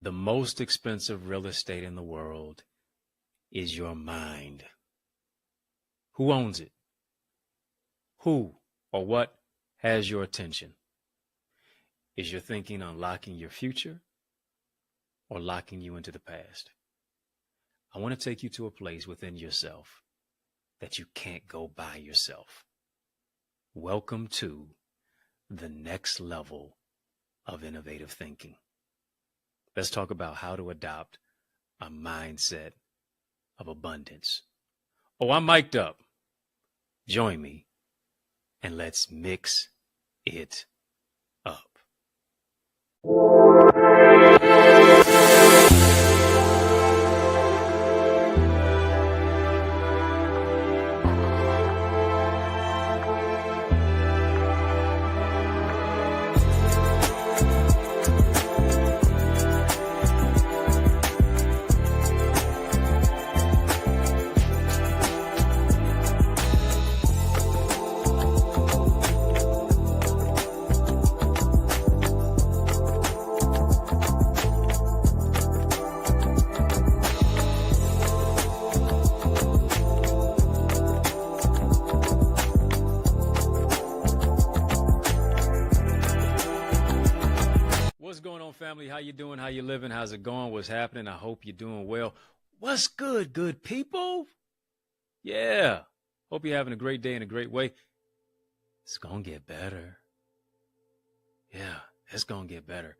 the most expensive real estate in the world is your mind. Who owns it? Who or what has your attention? Is your thinking unlocking your future or locking you into the past? I want to take you to a place within yourself that you can't go by yourself. Welcome to the next level of innovative thinking. Let's talk about how to adopt a mindset of abundance. Oh, I'm mic'd up. Join me and let's mix it up. What's going on, family? How you doing? How you living? How's it going? What's happening? I hope you're doing well. What's good, good people? Yeah. Hope you're having a great day in a great way. It's going to get better. Yeah, it's going to get better.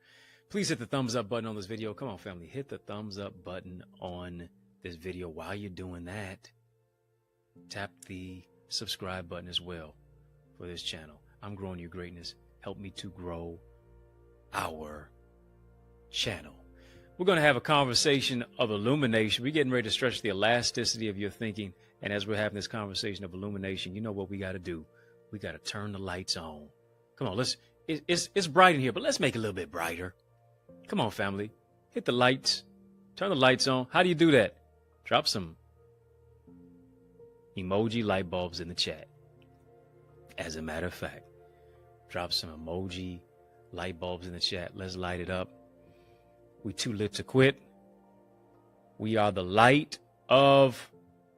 Please hit the thumbs up button on this video. Come on, family. Hit the thumbs up button on this video. While you're doing that, tap the subscribe button as well for this channel. I'm growing your greatness. Help me to grow our channel. We're going to have a conversation of illumination. We're getting ready to stretch the elasticity of your thinking. And as we're having this conversation of illumination, you know what we got to do? We got to turn the lights on. Come on, it's bright in here, but let's make it a little bit brighter. Come on, family. Hit the lights. Turn the lights on. How do you do that? Drop some emoji light bulbs in the chat. As a matter of fact, drop some emoji light bulbs in the chat. Let's light it up. We too lit to quit. We are the light of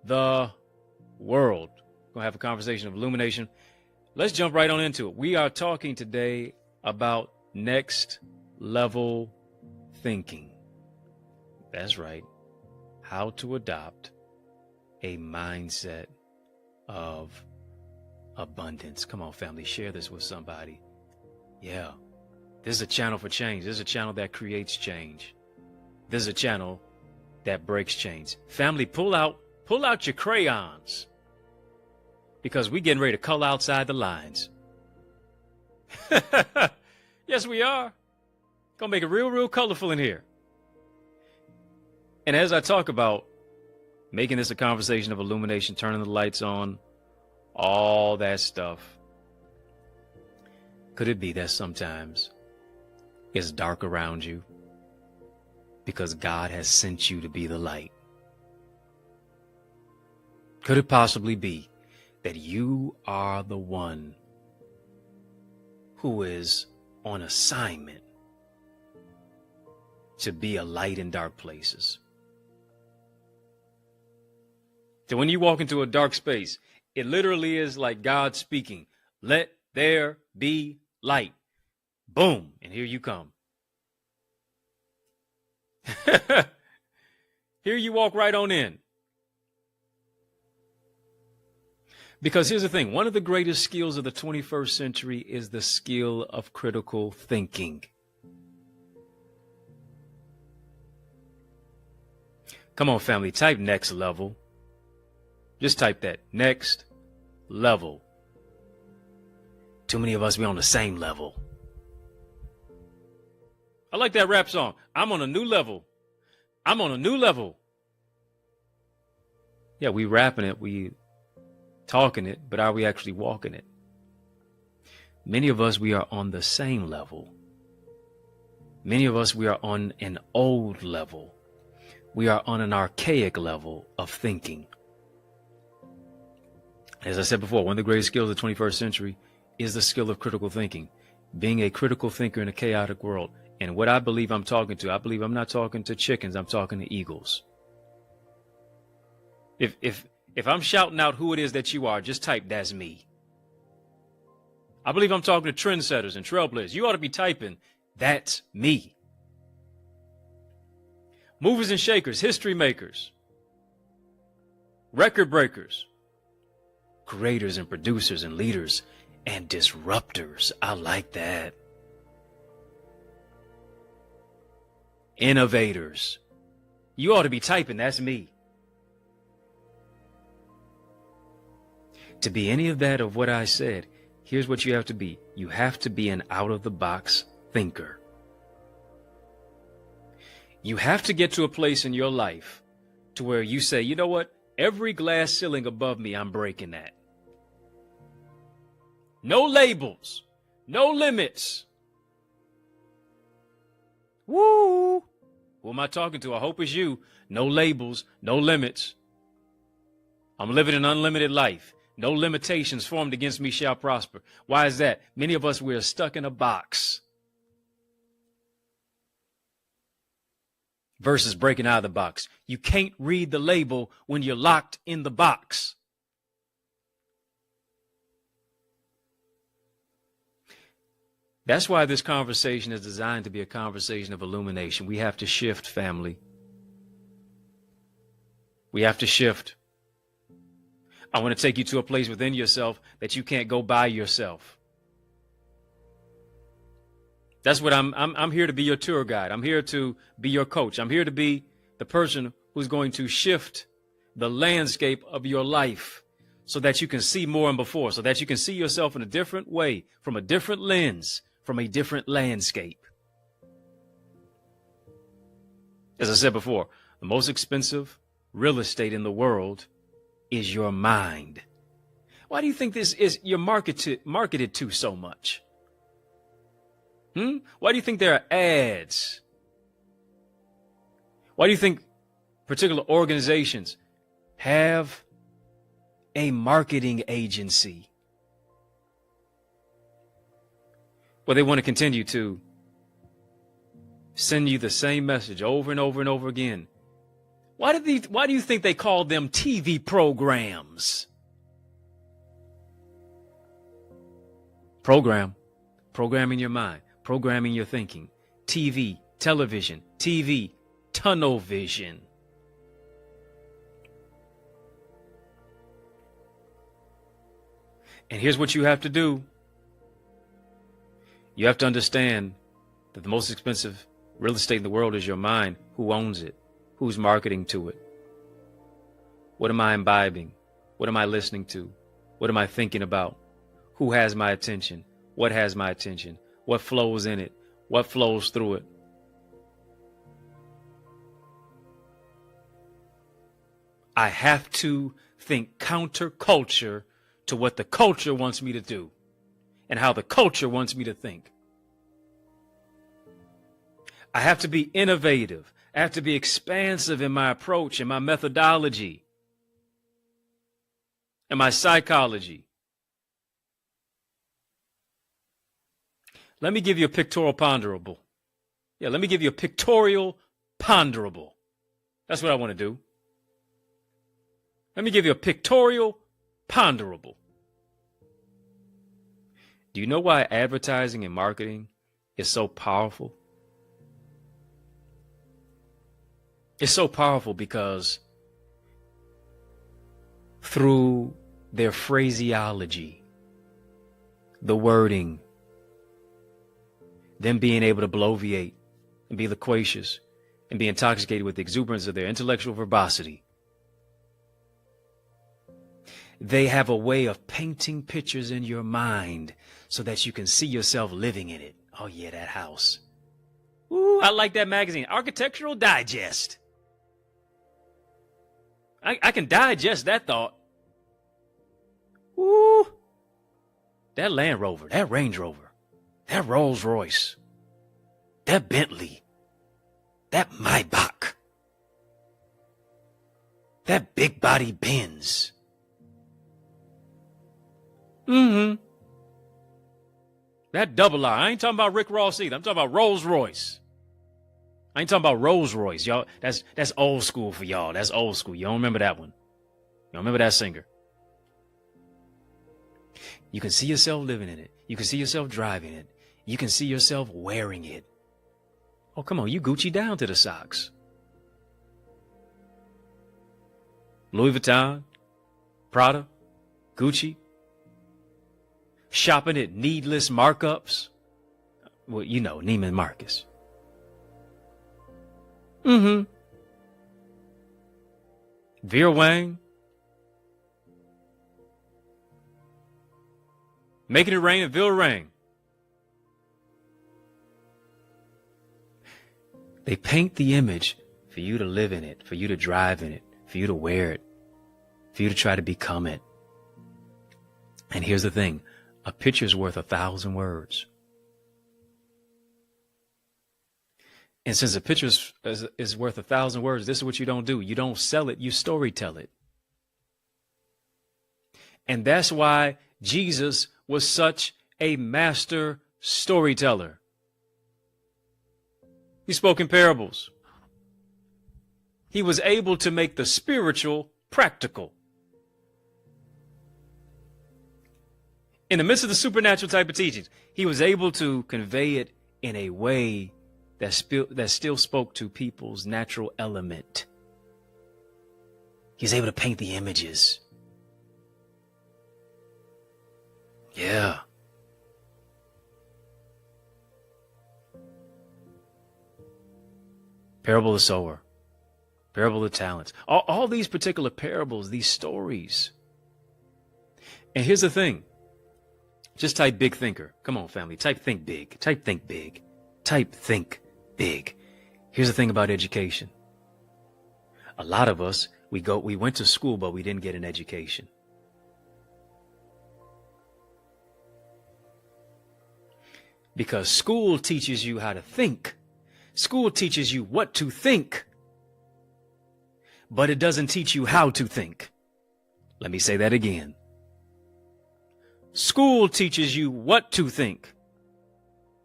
the world. We're going to have a conversation of illumination. Let's jump right on into it. We are talking today about next level thinking. That's right. How to adopt a mindset of abundance. Come on, family. Share this with somebody. Yeah. This is a channel for change. This is a channel that creates change. This is a channel that breaks chains. Family, pull out your crayons, because we're getting ready to color outside the lines. Yes, we are. Gonna make it real colorful in here. And as I talk about making this a conversation of illumination, turning the lights on, all that stuff, could it be that sometimes it's dark around you because God has sent you to be the light? Could it possibly be that you are the one who is on assignment to be a light in dark places? So when you walk into a dark space, it literally is like God speaking, "Let there be light." Boom, and here you come. Here you walk right on in. Because here's the thing, one of the greatest skills of the 21st century is the skill of critical thinking. Come on, family, type next level. Just type that, next level. Too many of us, we on the same level. I like that rap song. I'm on a new level. I'm on a new level. Yeah, we rapping it, we talking it, but are we actually walking it? Many of us, we are on the same level. Many of us, we are on an old level. We are on an archaic level of thinking. As I said before, one of the greatest skills of the 21st century is the skill of critical thinking. Being a critical thinker in a chaotic world And what I believe I'm talking to, I believe I'm not talking to chickens, I'm talking to eagles. If I'm shouting out who it is that you are, just type, "That's me." I believe I'm talking to trendsetters and trailblazers. You ought to be typing, "That's me." Movers and shakers, history makers, record breakers, creators and producers and leaders and disruptors. I like that. Innovators. You ought to be typing, "That's me." To be any of that of what I said, here's what you have to be. You have to be an out-of-the-box thinker. You have to get to a place in your life to where you say, you know what? Every glass ceiling above me, I'm breaking that. No labels, no limits. Woo! Who am I talking to? I hope it's you. No labels, no limits. I'm living an unlimited life. No limitations formed against me shall prosper. Why is that? Many of us, we are stuck in a box versus breaking out of the box. You can't read the label when you're locked in the box. That's why this conversation is designed to be a conversation of illumination. We have to shift, family. We have to shift. I want to take you to a place within yourself that you can't go by yourself. That's what I'm here to be your tour guide. I'm here to be your coach. I'm here to be the person who's going to shift the landscape of your life so that you can see more than before, so that you can see yourself in a different way, from a different lens, from a different landscape. As I said before, the most expensive real estate in the world is your mind. Why do you think this is you're marketed to so much? Why do you think there are ads? Why do you think particular organizations have a marketing agency? Well, they want to continue to send you the same message over and over and over again. Why do you think they call them TV programs? Programming your mind, programming your thinking. TV, television, TV, tunnel vision. And here's what you have to do. You have to understand that the most expensive real estate in the world is your mind. Who owns it? Who's marketing to it? What am I imbibing? What am I listening to? What am I thinking about? Who has my attention? What has my attention? What flows in it? What flows through it? I have to think counterculture to what the culture wants me to do and how the culture wants me to think. I have to be innovative. I have to be expansive in my approach and my methodology and my psychology. Let me give you a pictorial ponderable. Let me give you a pictorial ponderable. That's what I want to do. Let me give you a pictorial ponderable. Do you know why advertising and marketing is so powerful? It's so powerful because through their phraseology, the wording, them being able to bloviate and be loquacious and be intoxicated with the exuberance of their intellectual verbosity, they have a way of painting pictures in your mind so that you can see yourself living in it. Oh yeah, that house. Ooh, I like that magazine, Architectural Digest. I can digest that thought. Ooh, that Land Rover, that Range Rover, that Rolls Royce, that Bentley, that Maybach, that big body Benz. That double R. I ain't talking about Rick Ross either. I'm talking about Rolls Royce. I ain't talking about Rolls Royce, y'all. That's old school for y'all. That's old school. You don't remember that one. You don't remember that singer. You can see yourself living in it. You can see yourself driving it. You can see yourself wearing it. Oh, come on. You Gucci down to the socks. Louis Vuitton, Prada, Gucci. Shopping at needless markups. Well, you know, Neiman Marcus. Vera Wang. Making it rain at Ville Rain. They paint the image for you to live in it, for you to drive in it, for you to wear it, for you to try to become it. And here's the thing. A picture's worth 1,000 words. And since a picture is worth 1,000 words, this is what you don't do. You don't sell it, you storytell it. And that's why Jesus was such a master storyteller. He spoke in parables. He was able to make the spiritual practical. In the midst of the supernatural type of teachings, he was able to convey it in a way that still spoke to people's natural element. He was able to paint the images. Yeah. Parable of the sower. Parable of the talents. All these particular parables, these stories. And here's the thing. Just type big thinker. Come on, family. Type think big. Type think big. Type think big. Here's the thing about education. A lot of us, we went to school, but we didn't get an education. Because school teaches you how to think. School teaches you what to think. But it doesn't teach you how to think. Let me say that again. School teaches you what to think,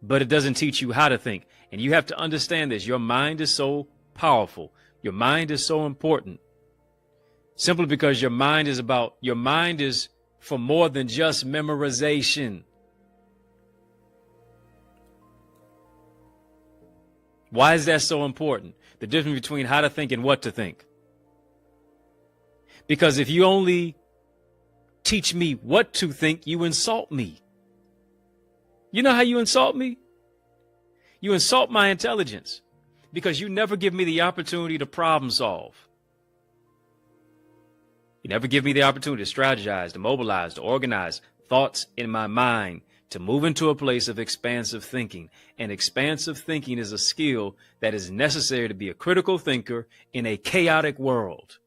but it doesn't teach you how to think. And you have to understand this. Your mind is so powerful. Your mind is so important. Simply because your mind is for more than just memorization. Why is that so important? The difference between how to think and what to think. Because if you only teach me what to think, you insult me. You know how you insult me? You insult my intelligence because you never give me the opportunity to problem solve. You never give me the opportunity to strategize, to mobilize, to organize thoughts in my mind, to move into a place of expansive thinking. And expansive thinking is a skill that is necessary to be a critical thinker in a chaotic world.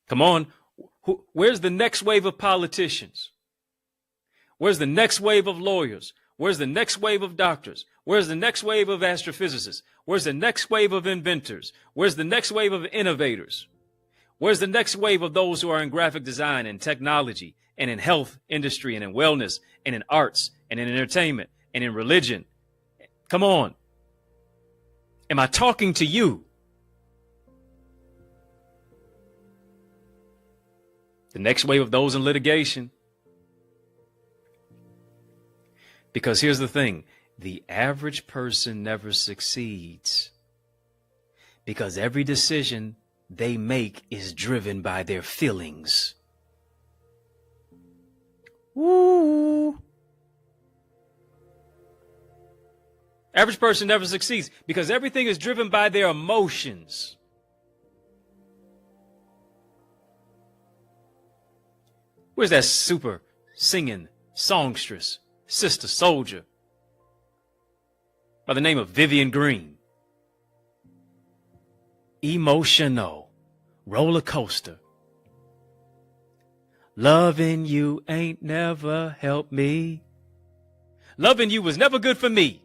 Come on, where's the next wave of politicians? Where's the next wave of lawyers? Where's the next wave of doctors? Where's the next wave of astrophysicists? Where's the next wave of inventors? Where's the next wave of innovators? Where's the next wave of those who are in graphic design and technology and in health industry and in wellness and in arts and in entertainment and in religion? Come on. Am I talking to you? The next wave of those in litigation. Because here's the thing. The average person never succeeds because every decision they make is driven by their feelings. Woo! Average person never succeeds because everything is driven by their emotions. Where's that super singing songstress, sister soldier by the name of Vivian Green? Emotional roller coaster. Loving you ain't never helped me. Loving you was never good for me.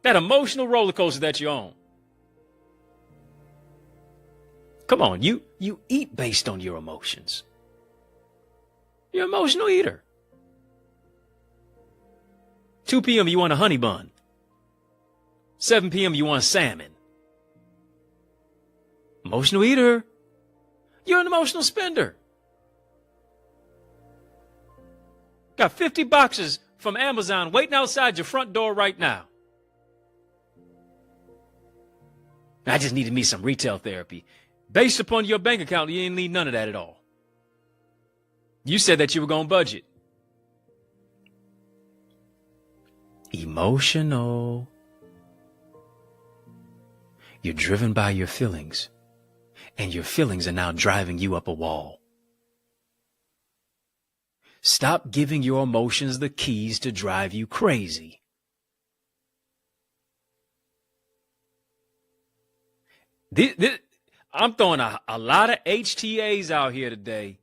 That emotional roller coaster that you're on. Come on, you eat based on your emotions. You're an emotional eater. 2 p.m. you want a honey bun. 7 p.m. you want salmon. Emotional eater. You're an emotional spender. Got 50 boxes from Amazon waiting outside your front door right now. I just needed me some retail therapy. Based upon your bank account, you didn't need none of that at all. You said that you were going to budget. Emotional. You're driven by your feelings, and your feelings are now driving you up a wall. Stop giving your emotions the keys to drive you crazy. I'm throwing a lot of HTAs out here today.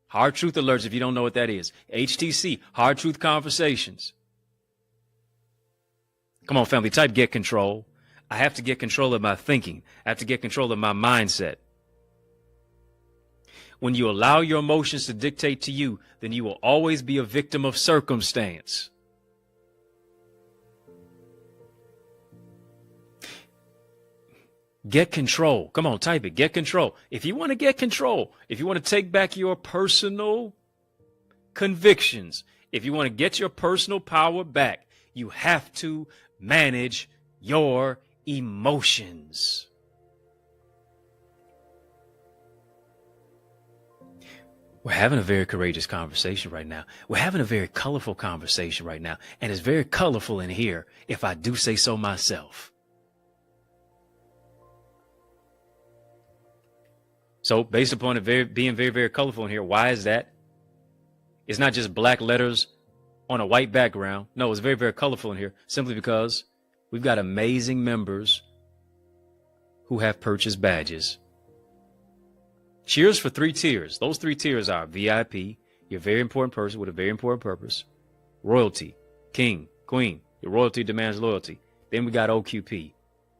Hard Truth Alerts, if you don't know what that is. HTC, Hard Truth Conversations. Come on, family, type get control. I have to get control of my thinking. I have to get control of my mindset. When you allow your emotions to dictate to you, then you will always be a victim of circumstance. Get control. Come on, type it. Get control. If you want to get control, if you want to take back your personal convictions, if you want to get your personal power back, you have to manage your emotions. We're having a very courageous conversation right now. We're having a very colorful conversation right now. And it's very colorful in here, if I do say so myself. So based upon it being very, very colorful in here, why is that? It's not just black letters on a white background. No, it's very, very colorful in here simply because we've got amazing members who have purchased badges. Cheers for 3 tiers. Those 3 tiers are VIP, you're a very important person with a very important purpose. Royalty, king, queen. Your royalty demands loyalty. Then we got OQP,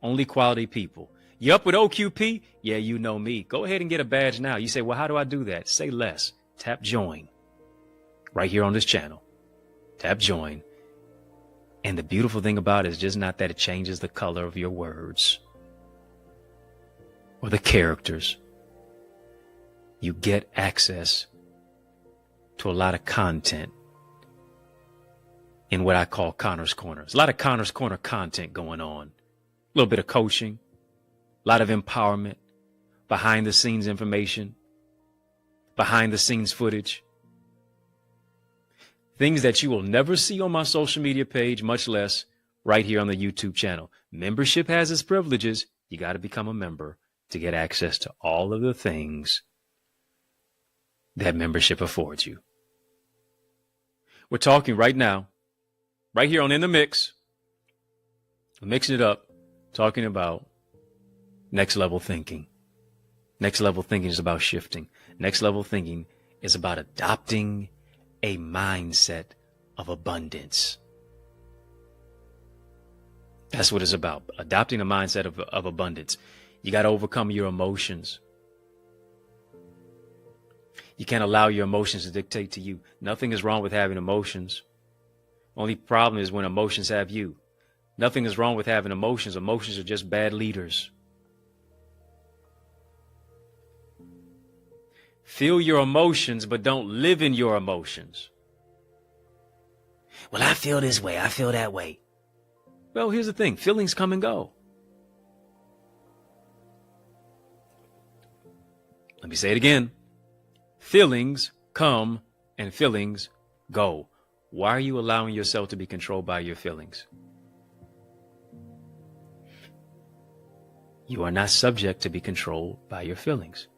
only quality people. You up with OQP? Yeah, you know me. Go ahead and get a badge now. You say, well, how do I do that? Say less. Tap join right here on this channel. Tap join. And the beautiful thing about it is just not that it changes the color of your words or the characters. You get access to a lot of content in what I call Connor's Corner. There's a lot of Connor's Corner content going on. A little bit of coaching, a lot of empowerment, behind the scenes information, behind the scenes footage. Things that you will never see on my social media page, much less right here on the YouTube channel. Membership has its privileges. You got to become a member to get access to all of the things that membership affords you. We're talking right now, right here on In the Mix, mixing it up, talking about next level thinking. Next level thinking is about shifting. Next level thinking is about adopting a mindset of abundance. That's what it's about. Adopting a mindset of abundance. You got to overcome your emotions. You can't allow your emotions to dictate to you. Nothing is wrong with having emotions. Only problem is when emotions have you. Nothing is wrong with having emotions. Emotions are just bad leaders. Feel your emotions, but don't live in your emotions. Well, I feel this way. I feel that way. Well, here's the thing. Feelings come and go. Let me say it again. Feelings come and feelings go. Why are you allowing yourself to be controlled by your feelings? You are not subject to be controlled by your feelings.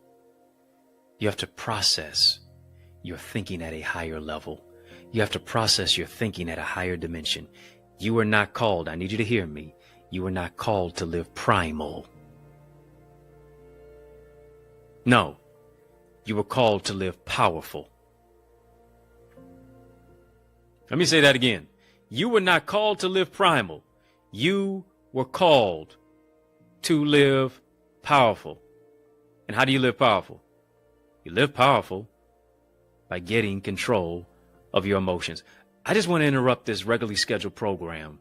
You have to process your thinking at a higher level. You have to process your thinking at a higher dimension. You are not called, I need you to hear me, you are not called to live primal. No, you were called to live powerful. Let me say that again. You were not called to live primal. You were called to live powerful. And how do you live powerful? You live powerful by getting control of your emotions. I just want to interrupt this regularly scheduled program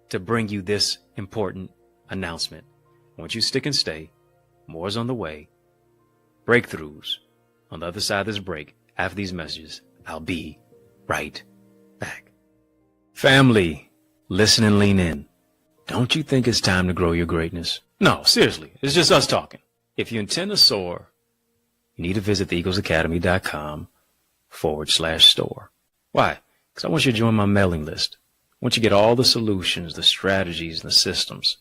to bring you this important announcement. I want you to stick and stay. More is on the way. Breakthroughs on the other side of this break. After these messages, I'll be right back. Family, listen and lean in. Don't you think it's time to grow your greatness? No, seriously, it's just us talking. If you intend to soar, you need to visit theeaglesacademy.com/store. Why? Because I want you to join my mailing list. I want you to get all the solutions, the strategies, and the systems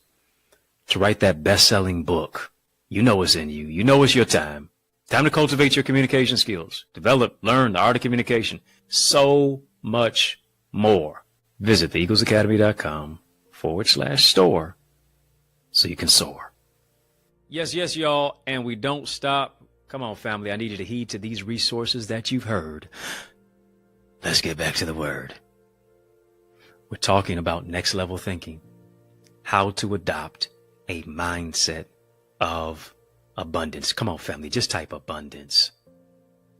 to write that best-selling book. You know it's in you. You know it's your time. Time to cultivate your communication skills. Develop, learn the art of communication. So much more. Visit theeaglesacademy.com/store so you can soar. Yes, y'all. And we don't stop. Come on, family. I need you to heed to these resources that you've heard. Let's get back to the word. We're talking about next level thinking. How to adopt a mindset of abundance. Come on, family. Just type abundance.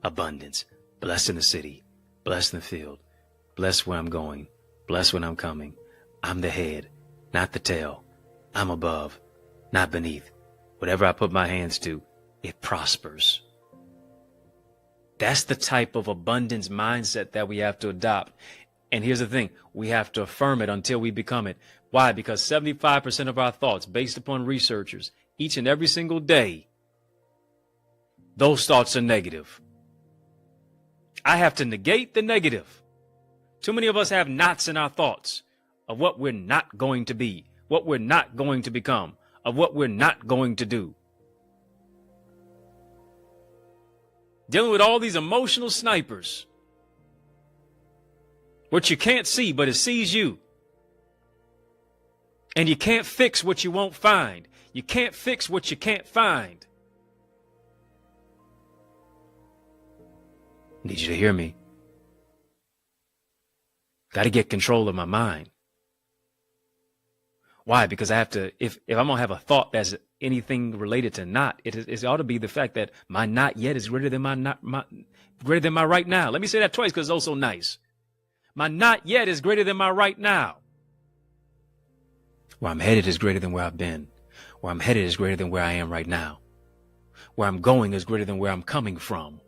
Abundance. Blessed in the city. Blessed in the field. Blessed where I'm going. Blessed when I'm coming. I'm the head, not the tail. I'm above, not beneath. Whatever I put my hands to, it prospers. That's the type of abundance mindset that we have to adopt. And here's the thing. We have to affirm it until we become it. Why? Because 75% of our thoughts, based upon researchers, each and every single day, those thoughts are negative. I have to negate the negative. Too many of us have knots in our thoughts of what we're not going to be, what we're not going to become, of what we're not going to do. Dealing with all these emotional snipers. What you can't see, but it sees you. And you can't fix what you won't find. You can't fix what you can't find. I need you to hear me. Got to get control of my mind. Why? Because I have to, if I'm going to have a thought that's anything related to not, it ought to be the fact that my not yet is greater than greater than my right now. Let me say that twice because it's also nice. My not yet is greater than my right now. Where I'm headed is greater than where I've been. Where I'm headed is greater than where I am right now. Where I'm going is greater than where I'm coming from.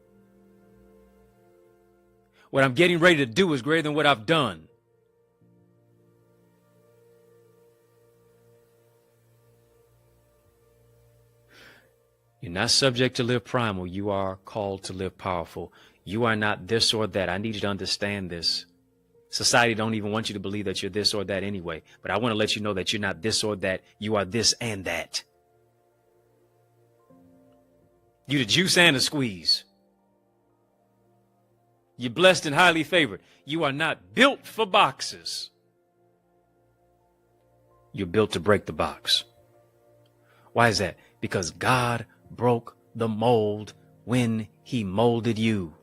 What I'm getting ready to do is greater than what I've done. You're not subject to live primal. You are called to live powerful. You are not this or that. I need you to understand this. Society don't even want you to believe that you're this or that anyway. But I want to let you know that you're not this or that. You are this and that. You the juice and the squeeze. You're blessed and highly favored. You are not built for boxes. You're built to break the box. Why is that? Because God broke the mold when he molded you,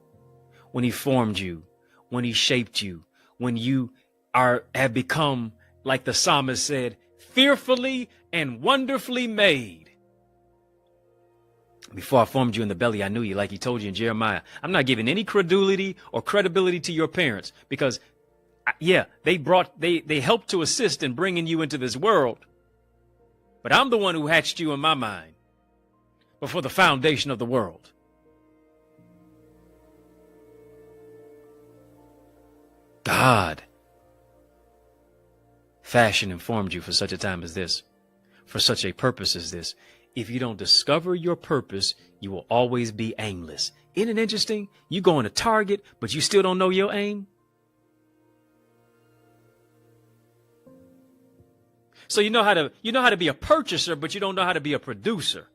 when he formed you, when he shaped you, when you have become, like the psalmist said, fearfully and wonderfully made. Before I formed you in the belly, I knew you, like he told you in Jeremiah. I'm not giving any credulity or credibility to your parents because, they helped to assist in bringing you into this world. But I'm the one who hatched you in my mind before the foundation of the world. God fashioned and formed you for such a time as this, for such a purpose as this. If you don't discover your purpose, you will always be aimless. Isn't it interesting? You go on a target, but you still don't know your aim. So you know how to be a purchaser, but you don't know how to be a producer.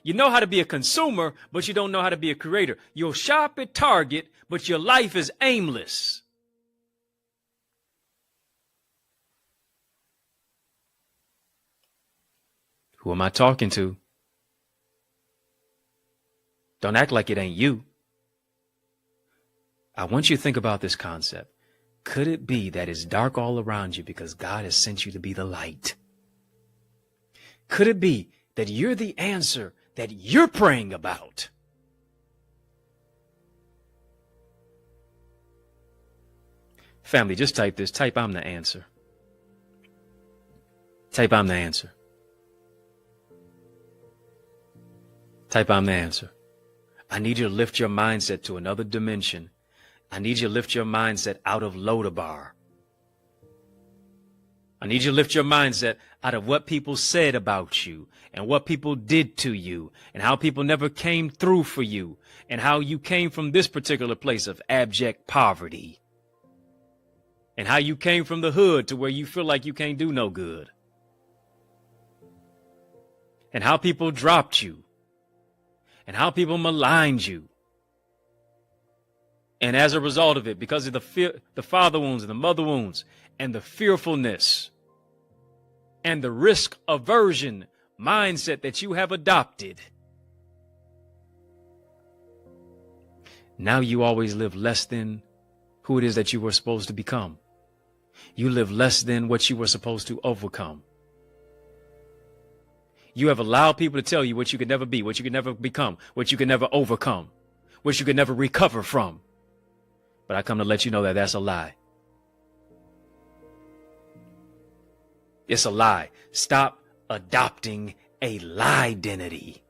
You know how to be a consumer, but you don't know how to be a creator. You'll shop at Target, but your life is aimless. Who am I talking to? Don't act like it ain't you. I want you to think about this concept. Could it be that it's dark all around you because God has sent you to be the light? Could it be that you're the answer that you're praying about. Family, just type this. Type, I'm the answer. Type, I'm the answer. Type, I'm the answer. I need you to lift your mindset to another dimension. I need you to lift your mindset out of Lodabar. I need you to lift your mindset out of what people said about you and what people did to you and how people never came through for you and how you came from this particular place of abject poverty and how you came from the hood to where you feel like you can't do no good and how people dropped you and how people maligned you. And as a result of it, because of the father wounds and the mother wounds and the fearfulness and the risk aversion mindset that you have adopted, now you always live less than who it is that you were supposed to become. You live less than what you were supposed to overcome. You have allowed people to tell you what you could never be, what you could never become, what you could never overcome, what you could never recover from. But I come to let you know that that's a lie. It's a lie. Stop adopting a lie identity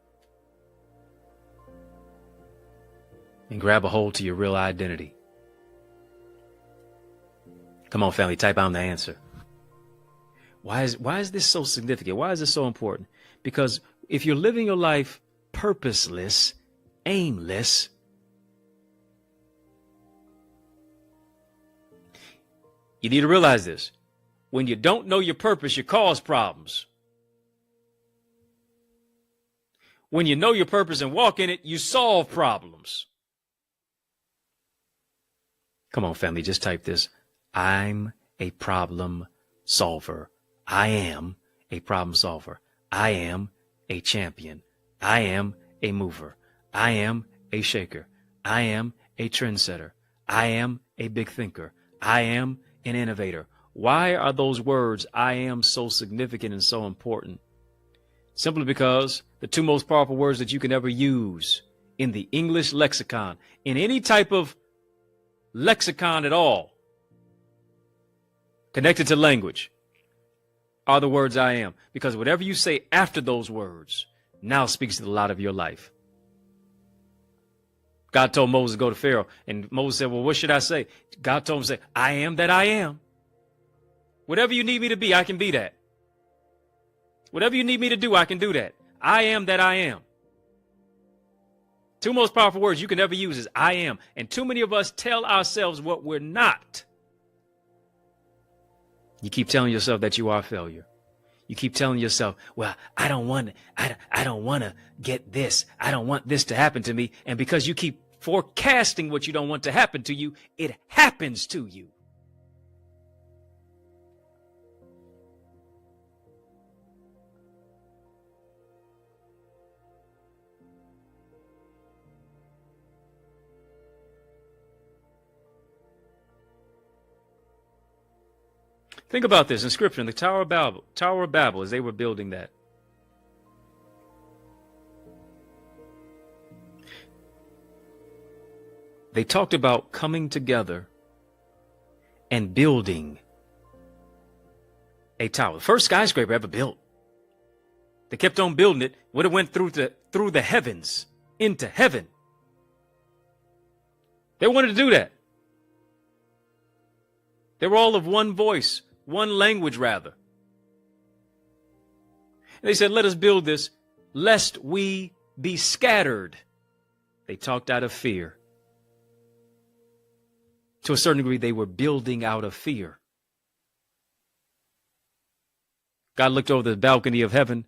and grab a hold to your real identity. Come on, family, type, I'm the answer. Why is this so significant? Why is this so important? Because if you're living your life purposeless, aimless, you need to realize this. When you don't know your purpose, you cause problems. When you know your purpose and walk in it, you solve problems. Come on, family, just type this. I'm a problem solver. I am a problem solver. I am a champion. I am a mover. I am a shaker. I am a trendsetter. I am a big thinker. I am an innovator. Why are those words, I am, so significant and so important? Simply because the two most powerful words that you can ever use in the English lexicon, in any type of lexicon at all, connected to language, are the words I am. Because whatever you say after those words now speaks to the lot of your life. God told Moses to go to Pharaoh, and Moses said, well, what should I say? God told him to say, I am that I am. Whatever you need me to be, I can be that. Whatever you need me to do, I can do that. I am that I am. Two most powerful words you can ever use is I am. And too many of us tell ourselves what we're not. You keep telling yourself that you are a failure. You keep telling yourself, well, I don't want to get this. I don't want this to happen to me. And because you keep forecasting what you don't want to happen to you, it happens to you. Think about this in Scripture, in the Tower of Babel, as they were building that. They talked about coming together and building a tower. The first skyscraper ever built. They kept on building it. Would have went through the heavens, into heaven. They wanted to do that. They were all of one voice. One language, rather. And they said, let us build this, lest we be scattered. They talked out of fear. To a certain degree, they were building out of fear. God looked over the balcony of heaven,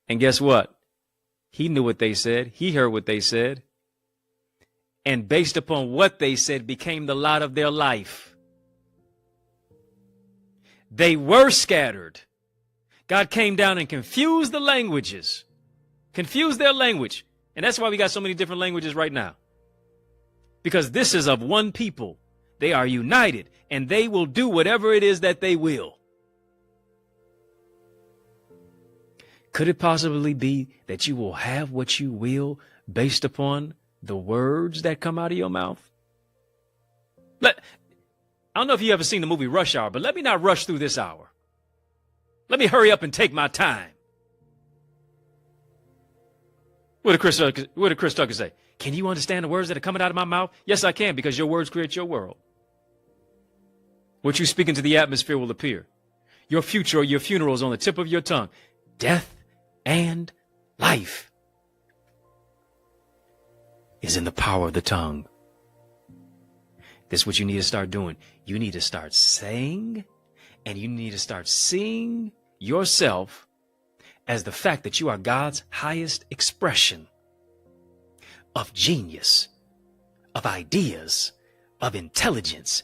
and guess what? He knew what they said. He heard what they said. And based upon what they said became the lot of their life. They were scattered. God came down and confused the languages, confused their language. And that's why we got so many different languages right now. Because this is of one people. They are united and they will do whatever it is that they will. Could it possibly be that you will have what you will based upon the words that come out of your mouth? I don't know if you ever seen the movie Rush Hour, but let me not rush through this hour. Let me hurry up and take my time. What did Chris Tucker say? Can you understand the words that are coming out of my mouth? Yes, I can, because your words create your world. What you speak into the atmosphere will appear. Your future or your funeral is on the tip of your tongue. Death and life is in the power of the tongue. This is what you need to start doing. You need to start saying, and you need to start seeing yourself as the fact that you are God's highest expression of genius, of ideas, of intelligence,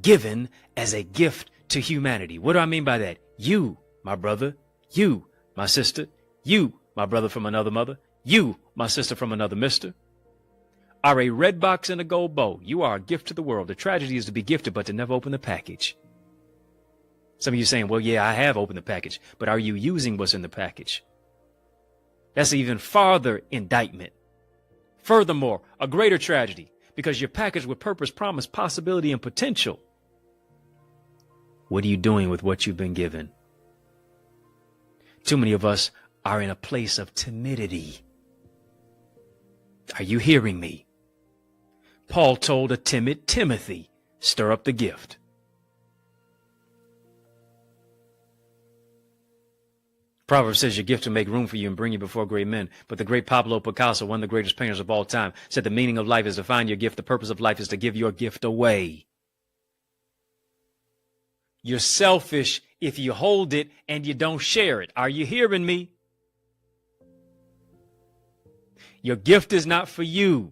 given as a gift to humanity. What do I mean by that? You, my brother, you, my sister, you, my brother from another mother, you, my sister from another mister, are a red box and a gold bow. You are a gift to the world. The tragedy is to be gifted, but to never open the package. Some of you saying, well, yeah, I have opened the package, but are you using what's in the package? That's an even farther indictment. Furthermore, a greater tragedy, because you're packaged with purpose, promise, possibility, and potential. What are you doing with what you've been given? Too many of us are in a place of timidity. Are you hearing me? Paul told a timid Timothy, stir up the gift. Proverbs says your gift will make room for you and bring you before great men. But the great Pablo Picasso, one of the greatest painters of all time, said the meaning of life is to find your gift. The purpose of life is to give your gift away. You're selfish if you hold it and you don't share it. Are you hearing me? Your gift is not for you.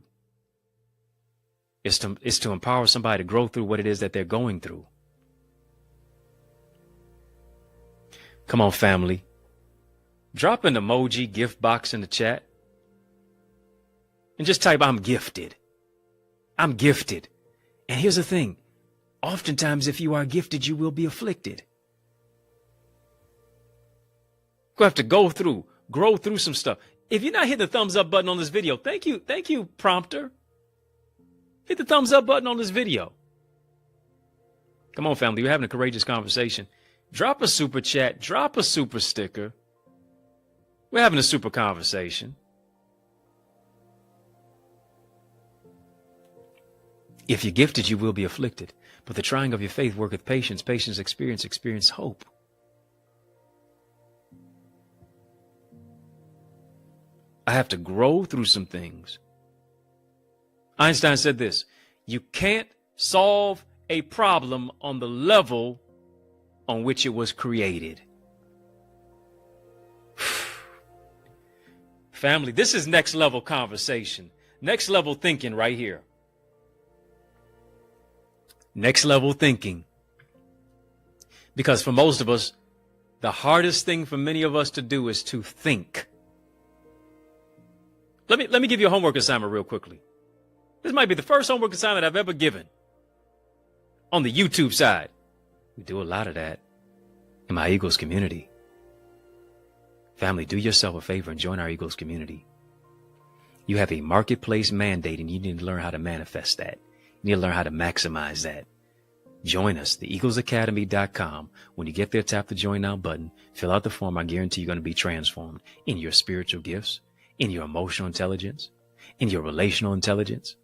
It's to empower somebody to grow through what it is that they're going through. Come on, family. Drop an emoji gift box in the chat and just type, I'm gifted. I'm gifted. And here's the thing. Oftentimes, if you are gifted, you will be afflicted. You'll have to grow through some stuff. If you're not hitting the thumbs up button on this video, thank you, prompter. Hit the thumbs up button on this video. Come on, family. We're having a courageous conversation. Drop a super chat. Drop a super sticker. We're having a super conversation. If you're gifted, you will be afflicted. But the trying of your faith worketh patience. Patience, experience hope. I have to grow through some things. Einstein said this: you can't solve a problem on the level on which it was created. Family, this is next level conversation. Next level thinking right here. Next level thinking. Because for most of us, the hardest thing for many of us to do is to think. Let me give you a homework assignment real quickly. This might be the first homework assignment I've ever given on the YouTube side. We do a lot of that in my Eagles community. Family, do yourself a favor and join our Eagles community. You have a marketplace mandate and you need to learn how to manifest that. You need to learn how to maximize that. Join us, theeaglesacademy.com. When you get there, tap the join now button, fill out the form. I guarantee you're going to be transformed in your spiritual gifts, in your emotional intelligence, in your relational intelligence,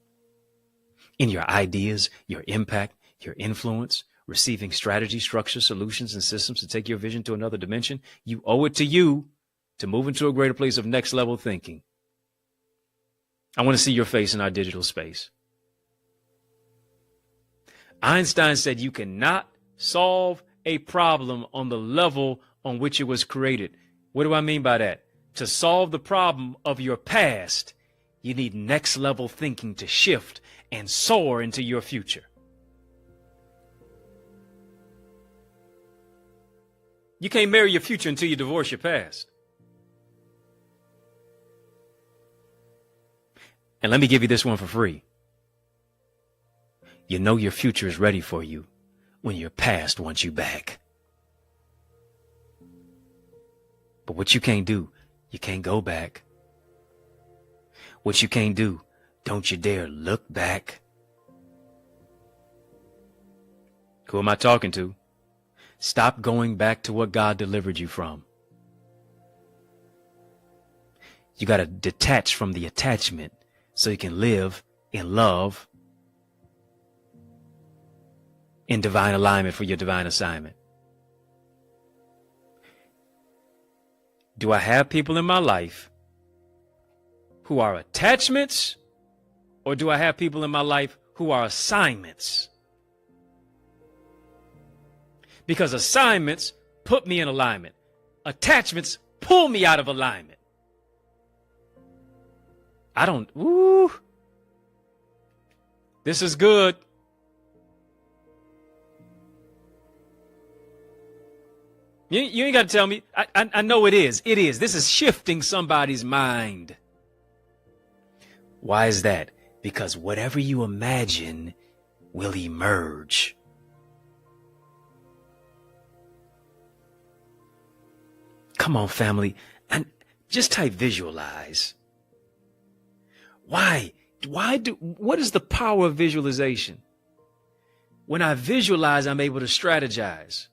in your ideas, your impact, your influence, receiving strategy, structure, solutions, and systems to take your vision to another dimension. You owe it to you to move into a greater place of next level thinking. I want to see your face in our digital space. Einstein said you cannot solve a problem on the level on which it was created. What do I mean by that? To solve the problem of your past, you need next level thinking to shift and soar into your future. You can't marry your future until you divorce your past. And let me give you this one for free. You know your future is ready for you when your past wants you back. But what you can't do, You can't go back. What you can't do, don't you dare look back. Who am I talking to? Stop going back to what God delivered you from. You got to detach from the attachment so you can live in love, in divine alignment for your divine assignment. Do I have people in my life who are attachments, or do I have people in my life who are assignments? Because assignments put me in alignment. Attachments pull me out of alignment. This is good. You ain't got to tell me. I know it is. It is. This is shifting somebody's mind. Why is that? Because whatever you imagine will emerge. Come on, family. And just type visualize. Why? What is the power of visualization? When I visualize, I'm able to strategize.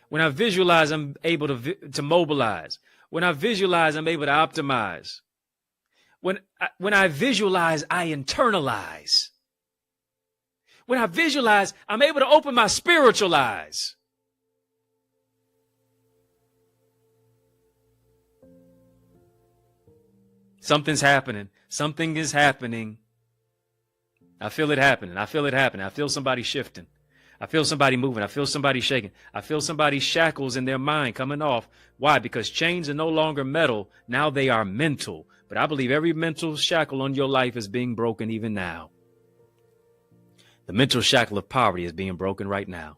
When I visualize, I'm able to mobilize. When I visualize, I'm able to optimize. When I visualize, I internalize. When I visualize, I'm able to open my spiritual eyes. Something's happening. Something is happening. I feel it happening. I feel it happening. I feel somebody shifting. I feel somebody moving. I feel somebody shaking. I feel somebody's shackles in their mind coming off. Why? Because chains are no longer metal. Now they are mental. But I believe every mental shackle on your life is being broken even now. The mental shackle of poverty is being broken right now.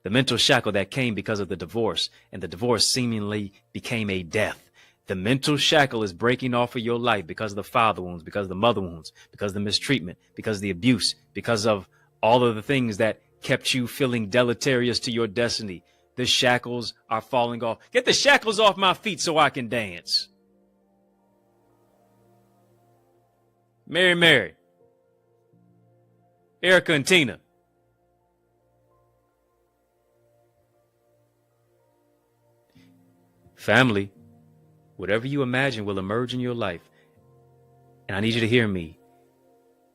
The mental shackle that came because of the divorce, and the divorce seemingly became a death. The mental shackle is breaking off of your life because of the father wounds, because of the mother wounds, because of the mistreatment, because of the abuse, because of all of the things that kept you feeling deleterious to your destiny. The shackles are falling off. Get the shackles off my feet so I can dance. Mary, Erica and Tina. Family, whatever you imagine will emerge in your life. And I need you to hear me.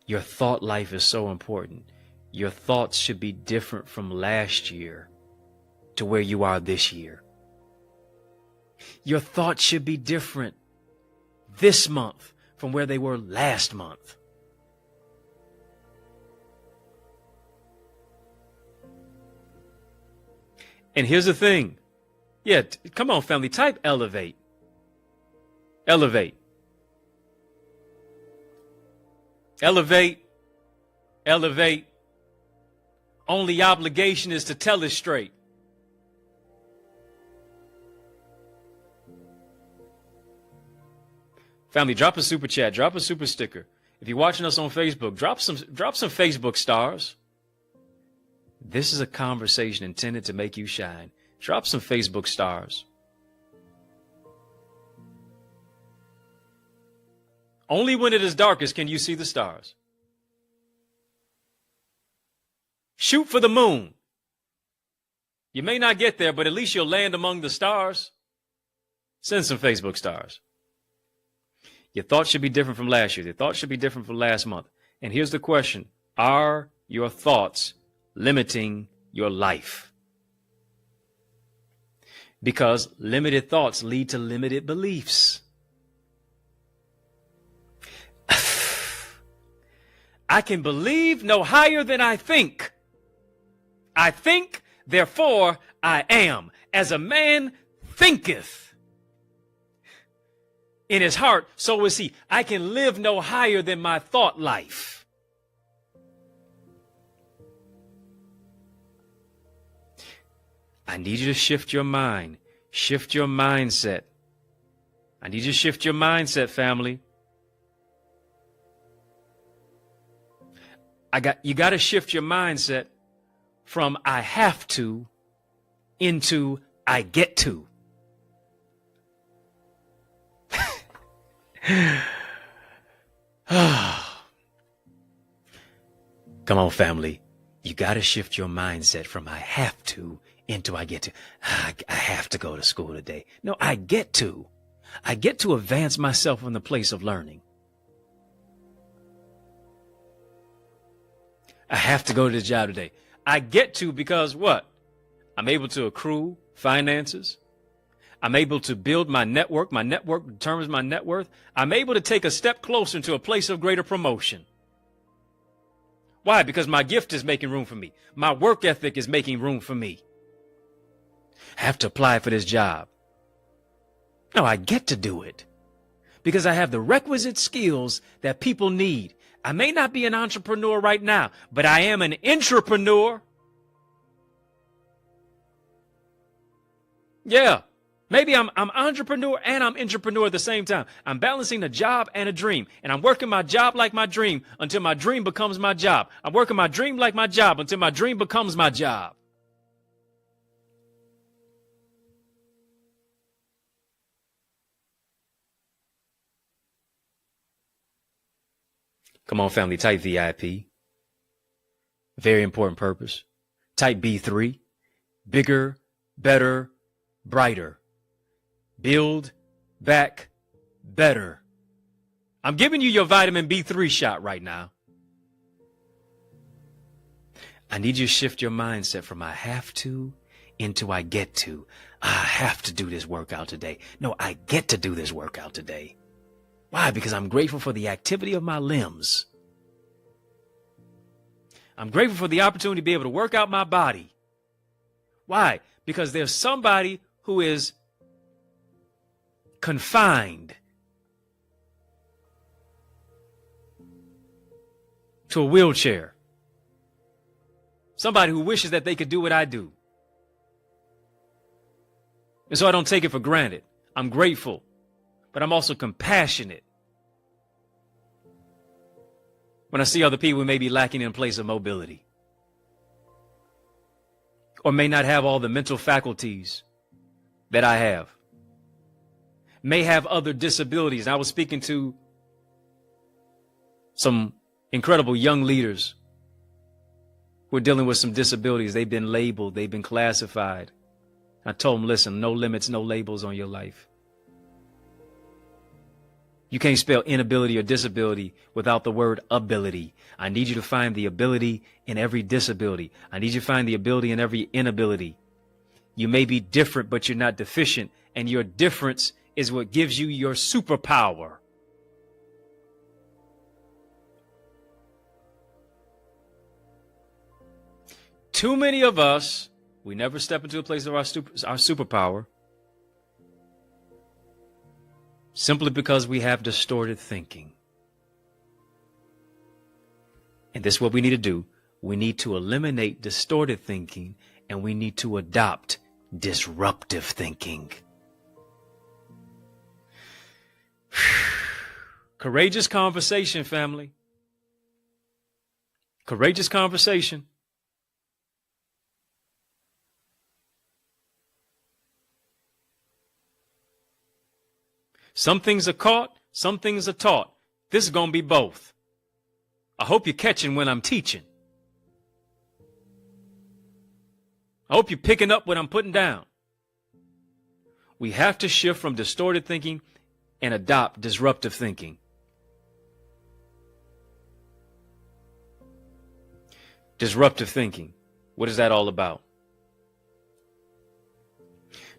Your thought life is so important. Your thoughts should be different from last year to where you are this year. Your thoughts should be different this month from where they were last month. And here's the thing. Yeah, come on, family. Type elevate. Elevate. Elevate. Elevate. Only obligation is to tell it straight. Family, drop a super chat, drop a super sticker. If you're watching us on Facebook, drop some Facebook stars. This is a conversation intended to make you shine. Drop some Facebook stars. Only when it is darkest can you see the stars. Shoot for the moon. You may not get there, but at least you'll land among the stars. Send some Facebook stars. Your thoughts should be different from last year. Your thoughts should be different from last month. And here's the question. Are your thoughts limiting your life? Because limited thoughts lead to limited beliefs. I can believe no higher than I think. I think, therefore I am. As a man thinketh in his heart, so is he. I can live no higher than my thought life. I need you to shift your mind. Shift your mindset. I need you to shift your mindset, family. You got to shift your mindset from I have to into I get to. Come on, family. You got to shift your mindset from I have to into I get to. I have to go to school today. No, I get to. I get to advance myself in the place of learning. I have to go to the job today. I get to because what? I'm able to accrue finances. I'm able to build my network. My network determines my net worth. I'm able to take a step closer into a place of greater promotion. Why? Because my gift is making room for me. My work ethic is making room for me. I have to apply for this job. No, I get to do it because I have the requisite skills that people need. I may not be an entrepreneur right now, but I am an intrapreneur. Yeah. Maybe I'm entrepreneur and I'm intrapreneur at the same time. I'm balancing a job and a dream. And I'm working my job like my dream until my dream becomes my job. I'm working my dream like my job until my dream becomes my job. Come on, family, type VIP. Very important purpose. Type B3. Bigger, better, brighter. Build back better. I'm giving you your vitamin B3 shot right now. I need you to shift your mindset from I have to into I get to. I have to do this workout today. No, I get to do this workout today. Why? Because I'm grateful for the activity of my limbs. I'm grateful for the opportunity to be able to work out my body. Why? Because there's somebody who is confined to a wheelchair. Somebody who wishes that they could do what I do. And so I don't take it for granted. I'm grateful, but I'm also compassionate when I see other people who may be lacking in a place of mobility or may not have all the mental faculties that I have, may have other disabilities. I was speaking to some incredible young leaders who are dealing with some disabilities. They've been labeled, they've been classified. I told them, listen, no limits, no labels on your life. You can't spell inability or disability without the word ability. I need you to find the ability in every disability. I need you to find the ability in every inability. You may be different, but you're not deficient. And your difference is what gives you your superpower. Too many of us, we never step into a place of our superpower simply because we have distorted thinking. And this is what we need to do. We need to eliminate distorted thinking and we need to adopt disruptive thinking. Courageous conversation, family. Courageous conversation. Some things are caught, some things are taught. This is going to be both. I hope you're catching when I'm teaching. I hope you're picking up what I'm putting down. We have to shift from distorted thinking and adopt disruptive thinking. Disruptive thinking. What is that all about?